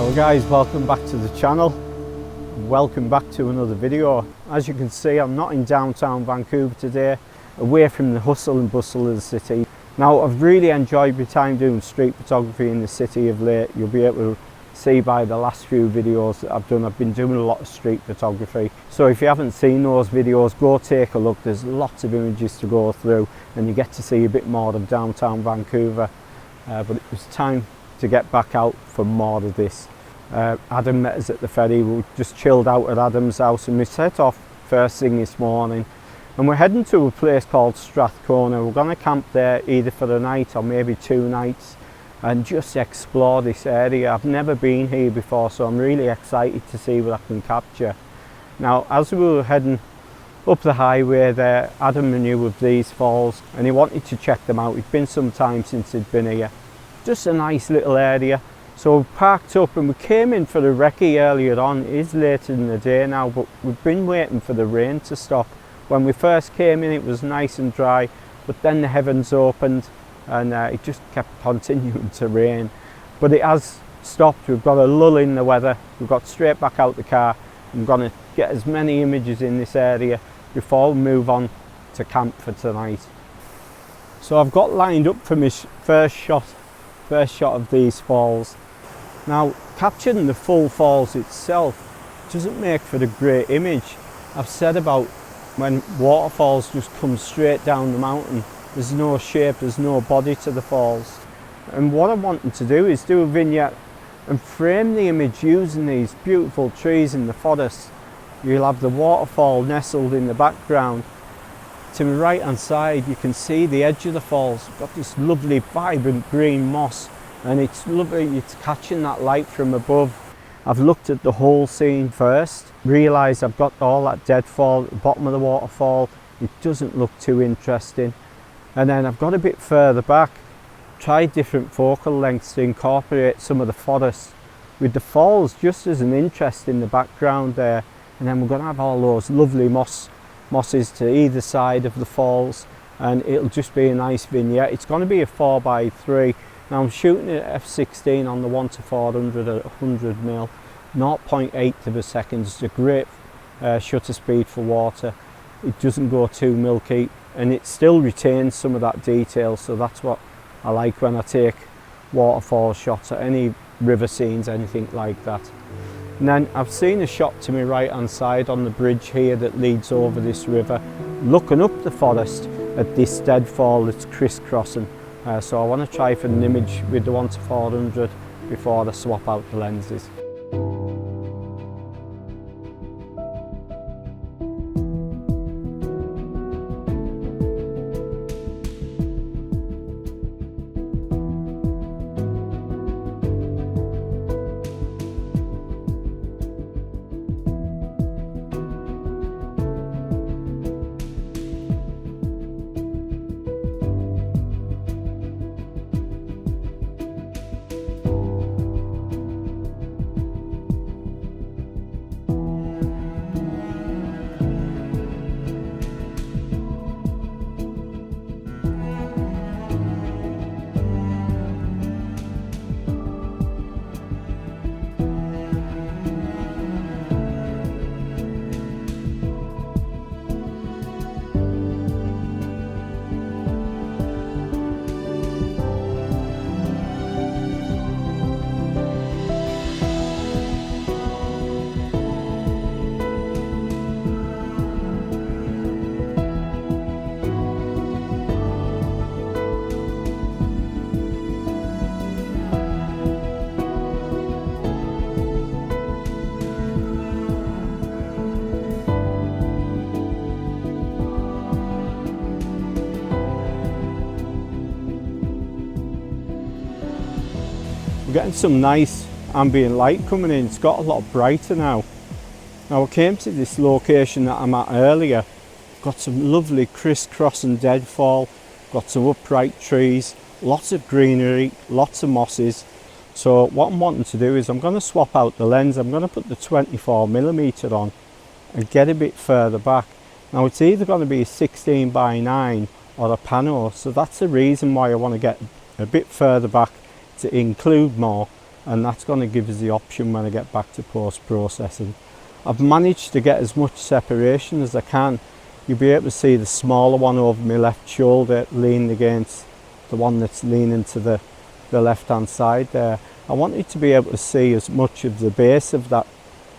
Well guys, welcome back to the channel. Welcome back to another video. As you can see, I'm not in downtown Vancouver today, away from the hustle and bustle of the city. Now, I've really enjoyed my time doing street photography in the city of late. You'll be able to see by the last few videos that I've done. I've been doing a lot of street photography. So if you haven't seen those videos, go take a look. There's lots of images to go through and you get to see a bit more of downtown Vancouver. But it was time to get back out for more of this. Adam met us at the ferry. We just chilled out at Adam's house and we set off first thing this morning. And we're heading to a place called Strath. We're going to camp there either for the night or maybe 2 nights and just explore this area. I've never been here before, so I'm really excited to see what I can capture. Now, as we were heading up the highway there, Adam knew of these falls and he wanted to check them out. It'd been some time since he'd been here. Just a nice little area. So we parked up and we came in for the recce earlier on. It is later in the day now, but we've been waiting for the rain to stop. When we first came in, it was nice and dry, but then the heavens opened and it just kept continuing to rain. But it has stopped. We've got a lull in the weather. We've got straight back out the car. I'm going to get as many images in this area before we move on to camp for tonight. So I've got lined up for my first shot of these falls. Now, capturing the full falls itself doesn't make for a great image. I've said about when waterfalls just come straight down the mountain, there's no shape, there's no body to the falls. And what I'm wanting to do is do a vignette and frame the image using these beautiful trees in the forest. You'll have the waterfall nestled in the background. To my right hand side you can see the edge of the falls. We've got this lovely vibrant green moss and it's lovely, it's catching that light from above. I've looked at the whole scene first, realised I've got all that deadfall at the bottom of the waterfall. It doesn't look too interesting. And then I've got a bit further back, tried different focal lengths to incorporate some of the forest with the falls just as an interest in the background there. And then we're going to have all those lovely mosses to either side of the falls and it'll just be a nice vignette. It's going to be a 4x3. Now I'm shooting at f16 on the 1:400 at 100mm, 0.8 of a second. It's a great shutter speed for water. It doesn't go too milky and it still retains some of that detail, so that's what I like when I take waterfall shots or any river scenes, anything like that. And then I've seen a shot to my right hand side on the bridge here that leads over this river, looking up the forest at this deadfall that's crisscrossing. So I want to try for an image with the 1:400 before I swap out the lenses. We're getting some nice ambient light coming in. It's got a lot brighter now. Now I came to this location that I'm at earlier. Got some lovely crisscrossing deadfall, got some upright trees, lots of greenery, lots of mosses. So what I'm wanting to do is I'm going to swap out the lens. I'm going to put the 24mm on and get a bit further back. Now it's either going to be a 16:9 or a pano, so that's the reason why I want to get a bit further back to include more. and that's going to give us the option when I get back to post-processing. I've managed to get as much separation as I can. You'll be able to see the smaller one over my left shoulder leaning against the one that's leaning to the left hand side there. I want you to be able to see as much of the base of that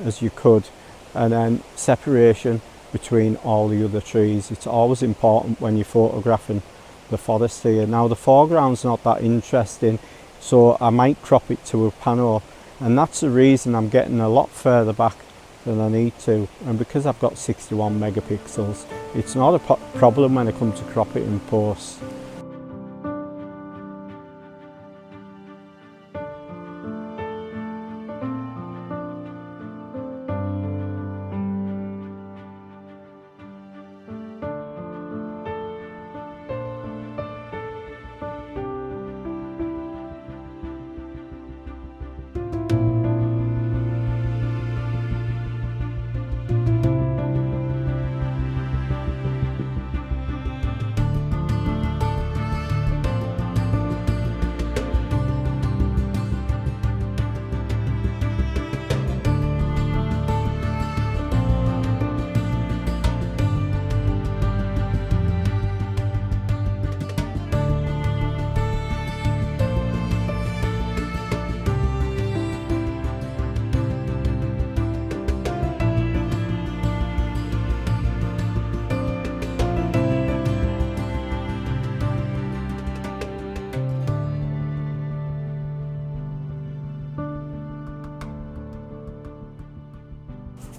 as you could, and then separation between all the other trees. It's always important when you're photographing the forest here. Now the foreground's not that interesting, so I might crop it to a panel, and that's the reason I'm getting a lot further back than I need to, and because I've got 61 megapixels, it's not a problem when I come to crop it in post.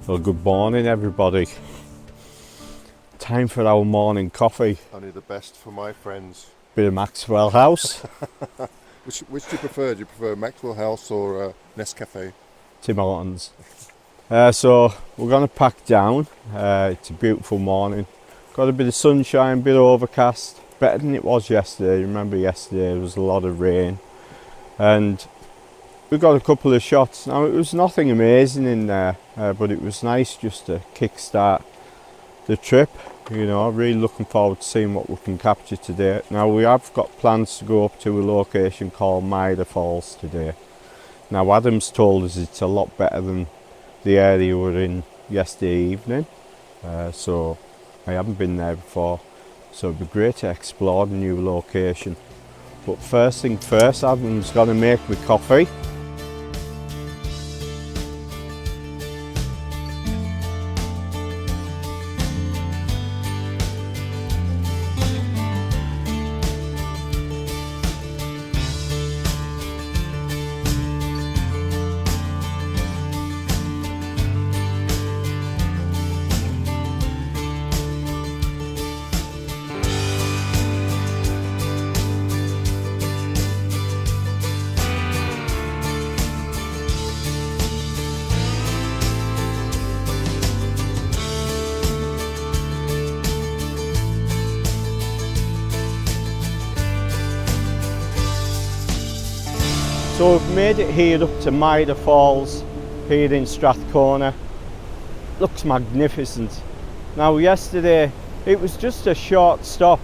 Well, good morning everybody. Time for our morning coffee. Only the best for my friends. Bit of Maxwell House. Which do you prefer? Do you prefer Maxwell House or Nescafe? Tim Hortons. So we're going to pack down. It's a beautiful morning. Got a bit of sunshine, a bit overcast. Better than it was yesterday. Remember yesterday there was a lot of rain. And we got a couple of shots. Now it was nothing amazing in there, but it was nice just to kick-start the trip. You know, really looking forward to seeing what we can capture today. Now we have got plans to go up to a location called Maida Falls today. Now Adam's told us it's a lot better than the area we were in yesterday evening, so I haven't been there before, so it'd be great to explore the new location. But first thing first, Adam's going to make me coffee. So we've made it here up to Maida Falls, here in Strath. Looks magnificent. Now yesterday it was just a short stop,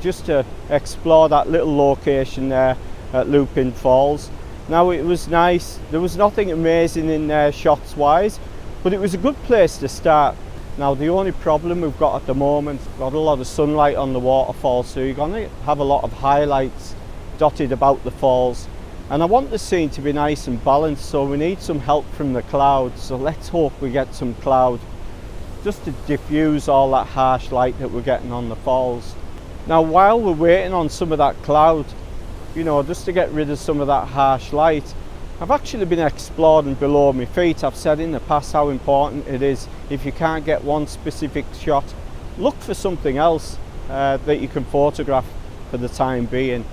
just to explore that little location there at Lupin Falls. Now it was nice, there was nothing amazing in there shots wise, but it was a good place to start. Now the only problem we've got at the moment, got a lot of sunlight on the waterfall, so you're going to have a lot of highlights dotted about the falls. And I want the scene to be nice and balanced, so we need some help from the clouds. So let's hope we get some cloud just to diffuse all that harsh light that we're getting on the falls. Now while we're waiting on some of that cloud, you know, just to get rid of some of that harsh light, I've actually been exploring below my feet. I've said in the past how important it is, if you can't get one specific shot, look for something else that you can photograph for the time being.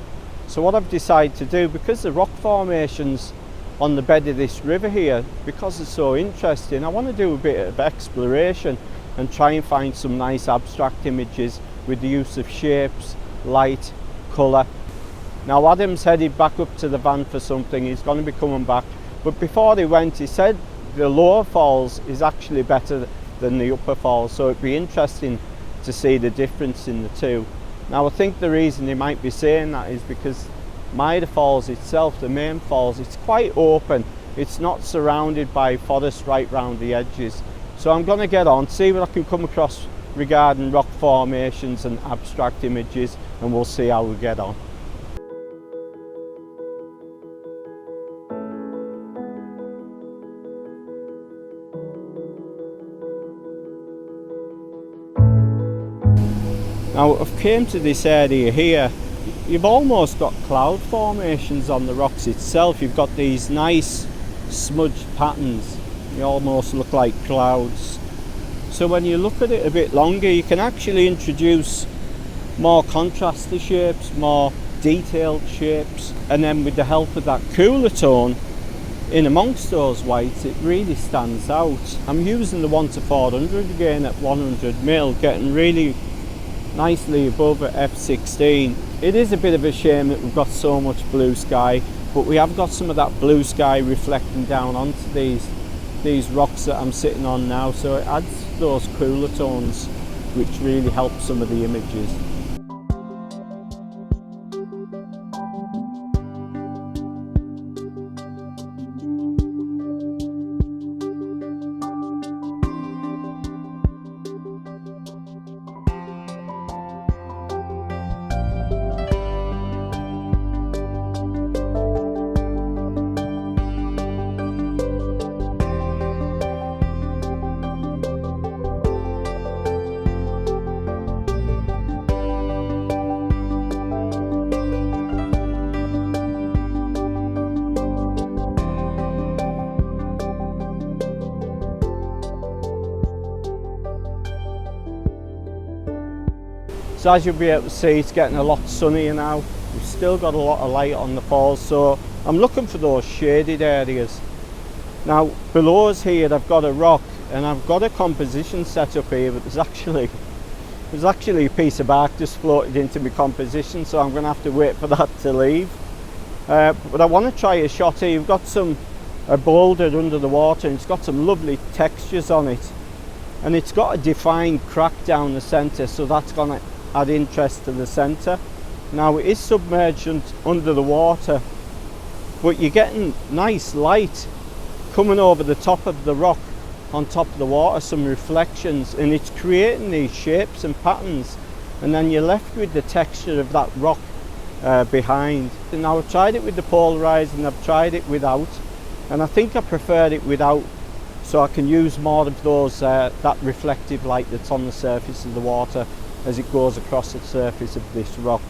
So what I've decided to do, because the rock formations on the bed of this river here, because it's so interesting, I want to do a bit of exploration and try and find some nice abstract images with the use of shapes, light, colour. Now Adam's headed back up to the van for something, he's going to be coming back, but before he went he said the lower falls is actually better than the upper falls, so it'd be interesting to see the difference in the two. Now I think the reason he might be saying that is because Maida Falls itself, the main falls, it's quite open. It's not surrounded by forest right round the edges. So I'm going to get on, see what I can come across regarding rock formations and abstract images, and we'll see how we get on. Now I've came to this area here. You've almost got cloud formations on the rocks itself. You've got these nice smudged patterns. They almost look like clouds. So when you look at it a bit longer, you can actually introduce more contrasty shapes, more detailed shapes, and then with the help of that cooler tone in amongst those whites, it really stands out. I'm using the 1:400 again at 100mm, getting really nicely above at f16. It is a bit of a shame that we've got so much blue sky, but we have got some of that blue sky reflecting down onto these rocks that I'm sitting on now, so it adds those cooler tones which really help some of the images. So as you'll be able to see, it's getting a lot sunnier now. We've still got a lot of light on the falls, so I'm looking for those shaded areas. Now below us here I've got a rock and I've got a composition set up here, but there's actually a piece of bark just floated into my composition, so I'm going to have to wait for that to leave. But I want to try a shot here. You've got a boulder under the water and it's got some lovely textures on it, and it's got a defined crack down the centre, so that's going to add interest to the centre. Now it is submerged under the water, but you're getting nice light coming over the top of the rock on top of the water, some reflections, and it's creating these shapes and patterns, and then you're left with the texture of that rock behind. And now I've tried it with the polarised and I've tried it without, and I think I prefer it without, so I can use more of those that reflective light that's on the surface of the water as it goes across the surface of this rock.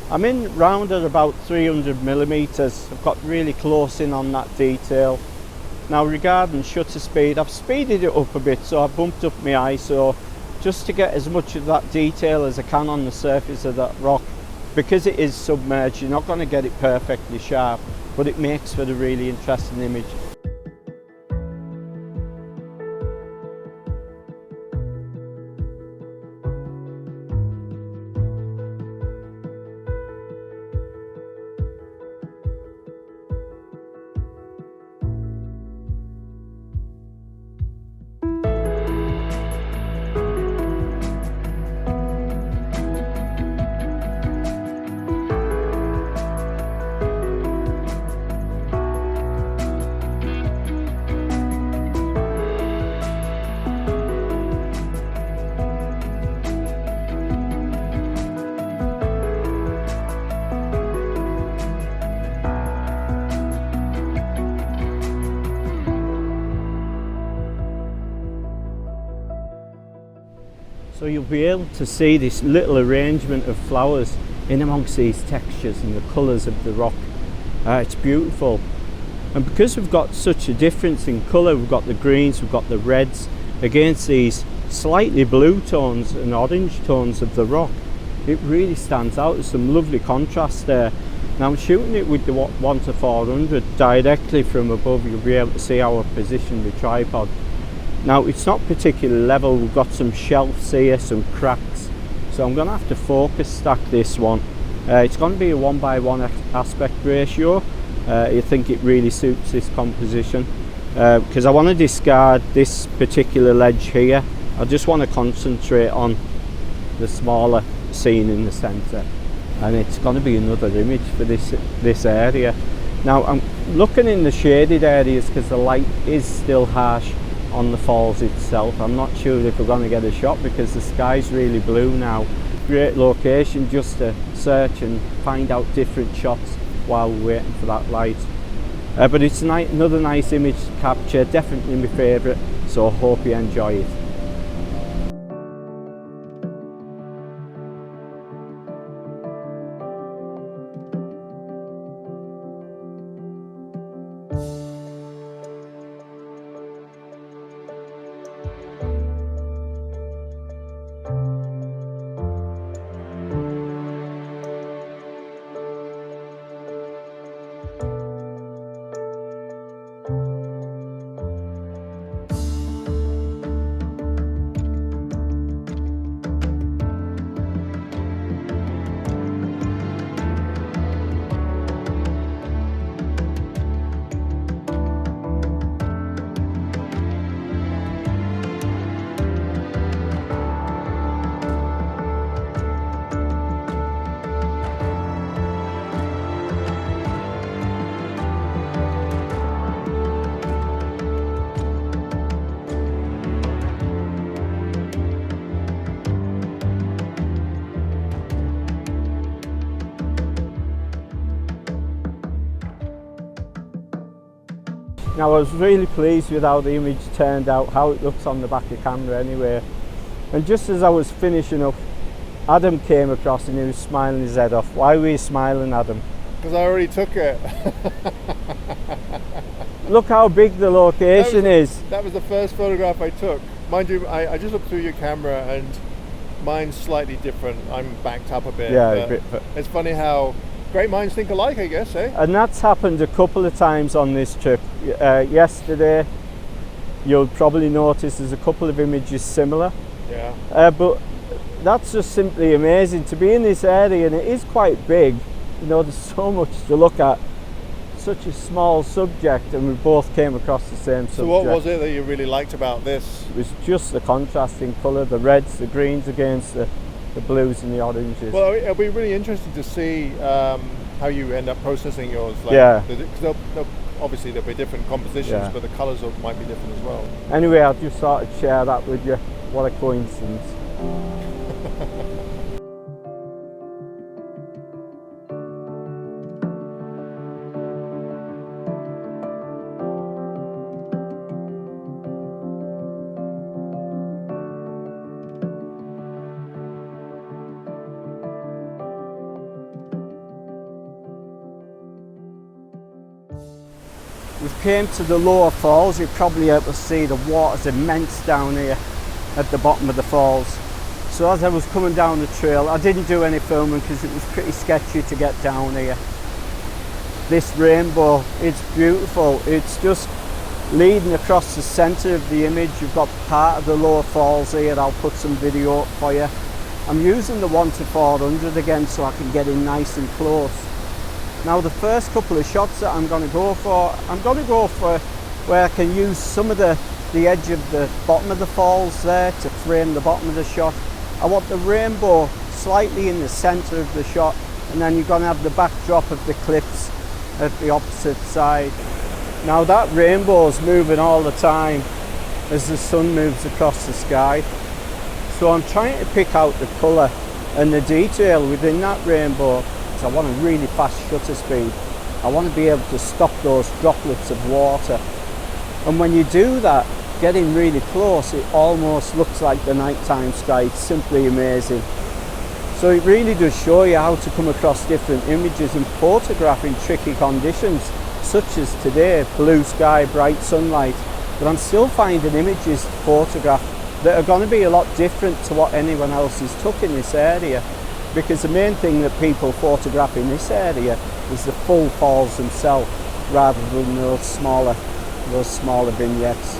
I'm in round at about 300mm. I've got really close in on that detail. Now regarding shutter speed, I've speeded it up a bit, so I've bumped up my ISO just to get as much of that detail as I can on the surface of that rock. Because it is submerged, you're not going to get it perfectly sharp, but it makes for a really interesting image. So you'll be able to see this little arrangement of flowers in amongst these textures and the colours of the rock. It's beautiful. And because we've got such a difference in colour, we've got the greens, we've got the reds, against these slightly blue tones and orange tones of the rock, it really stands out. There's some lovely contrast there. Now I'm shooting it with the 1:400 directly from above. You'll be able to see how I position the tripod. Now it's not particularly level, we've got some shelves here, some cracks, so I'm going to have to focus stack this one. It's going to be a 1:1 aspect ratio. I think it really suits this composition because I want to discard this particular ledge here. I just want to concentrate on the smaller scene in the centre. and it's going to be another image for this area. Now I'm looking in the shaded areas because the light is still harsh on the falls itself. I'm not sure if we're going to get a shot because the sky's really blue now. Great location just to search and find out different shots while we're waiting for that light. But it's another nice image to capture, definitely my favourite, so I hope you enjoy it. Now I was really pleased with how the image turned out, how it looks on the back of camera anyway. And just as I was finishing up, Adam came across and he was smiling his head off. Why were you smiling, Adam? Because I already took it. Look how big the location is. That was the first photograph I took. Mind you, I just looked through your camera and mine's slightly different. I'm backed up a bit. Yeah, but it's funny how great minds think alike, I guess, eh? And that's happened a couple of times on this trip. Yesterday, you'll probably notice there's a couple of images similar. Yeah. But that's just simply amazing to be in this area, and it is quite big. You know, there's so much to look at. Such a small subject, and we both came across the same subject. So what was it that you really liked about this? It was just the contrasting colour, the reds, the greens against the blues and the oranges. Well, it'll be really interesting to see how you end up processing yours. Like, yeah. Because obviously there'll be different compositions, yeah. but the colours might be different as well. Anyway, I just thought I'd share that with you. What a coincidence. We've came to the lower falls. You're probably able to see the water's immense down here at the bottom of the falls. So as I was coming down the trail, I didn't do any filming because it was pretty sketchy to get down here. This rainbow, it's beautiful. It's just leading across the centre of the image. You've got part of the lower falls here. I'll put some video up for you. I'm using the 1:400 again so I can get in nice and close. Now the first couple of shots that I'm going to go for where I can use some of the edge of the bottom of the falls there to frame the bottom of the shot. I want the rainbow slightly in the centre of the shot, and then you're going to have the backdrop of the cliffs at the opposite side. Now that rainbow is moving all the time as the sun moves across the sky. So I'm trying to pick out the colour and the detail within that rainbow. I want a really fast shutter speed. I want to be able to stop those droplets of water. And when you do that, getting really close, it almost looks like the nighttime sky. It's simply amazing. So it really does show you how to come across different images and photograph in tricky conditions, such as today, blue sky, bright sunlight. But I'm still finding images to photograph that are going to be a lot different to what anyone else has took in this area. Because the main thing that people photograph in this area is the full falls themselves, rather than those smaller vignettes.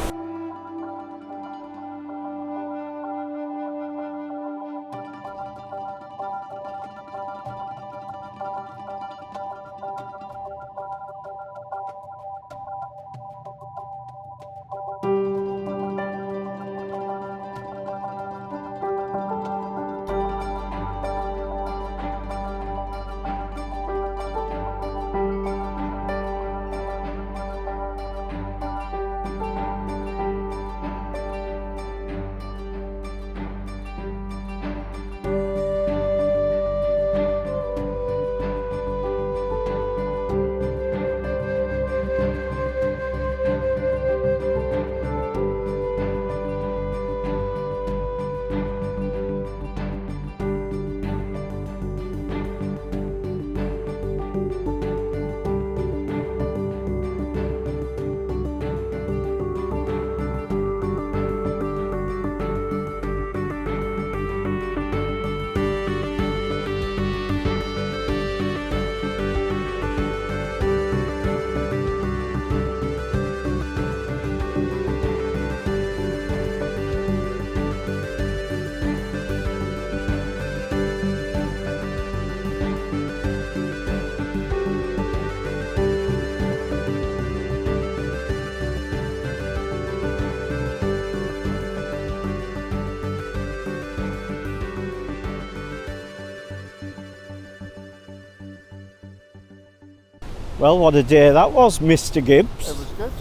Well, what a day that was, Mr. Gibbs. It was good.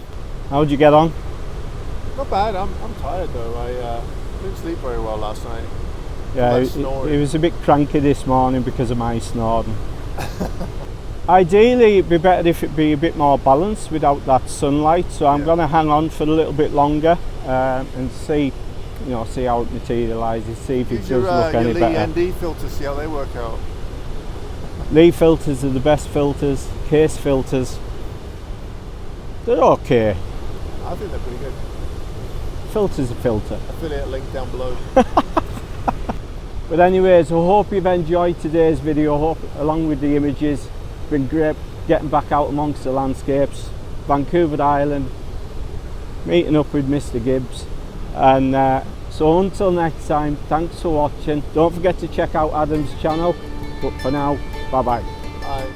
How'd you get on? Not bad. I'm tired though. I didn't sleep very well last night. Yeah, Like he was a bit cranky this morning because of my snoring. Ideally, it'd be better if it'd be a bit more balanced without that sunlight. So I'm going to hang on for a little bit longer and see, see how it materialises. See if it Use does look any your better. Lee ND filters. See how they work out. Lee filters are the best filters. Case filters, they're okay. I think they're pretty good. Filter's a filter. Affiliate link down below. But anyways, I hope you've enjoyed today's video. Hope, along with the images, it's been great getting back out amongst the landscapes. Vancouver Island, meeting up with Mr. Gibbs. And so until next time, thanks for watching. Don't forget to check out Adam's channel. But for now, bye bye. Bye.